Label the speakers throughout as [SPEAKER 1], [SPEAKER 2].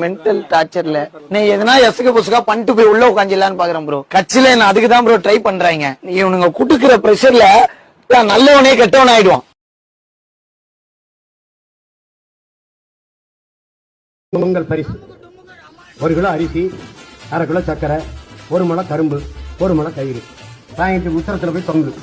[SPEAKER 1] Mental டார்ச்சர்ல நீ எதனா எசுக்கு புசுக்கா பண்ணிட்டு போய் உள்ள உட்காந்துலான்னு பாக்குறேன் ப்ரோ. கட்சியில என்ன அதுக்குதான் ப்ரோ ட்ரை பண்றாங்க. இவனுங்க குடுக்கிற பிரஷர்ல நல்லவனே கெட்டவன் ஆயிடுவான்.
[SPEAKER 2] உங்கள் பரிசு 1 கிலோ அரிசி, 1/2 கிலோ சர்க்கரை, 1 முளை கரும்பு, 1 முளை தயிர் வாங்கிட்டு உத்தரத்துல போய் தொங்கு.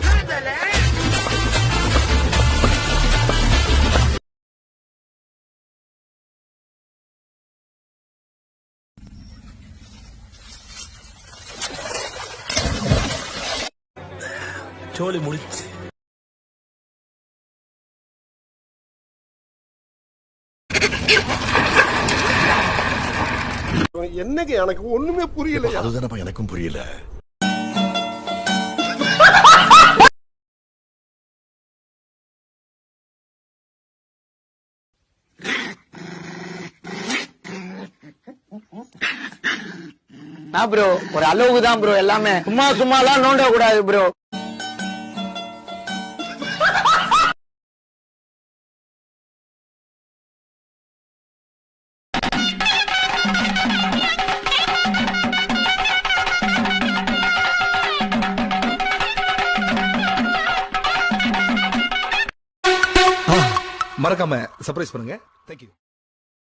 [SPEAKER 3] சோலி முடிச்சு
[SPEAKER 4] என்னங்க எனக்கு ஒண்ணுமே புரியல.
[SPEAKER 3] அதுதானப்பா எனக்கும் புரியல.
[SPEAKER 1] ப்ரோ ஒரு அளவுக்கு தான் ப்ரோ எல்லாமே. சும்மா சும்மாலாம் நோண்ட கூடாது ப்ரோ.
[SPEAKER 3] மறக்காம சர்ப்ரைஸ் பண்ணுங்க. தேங்க்யூ.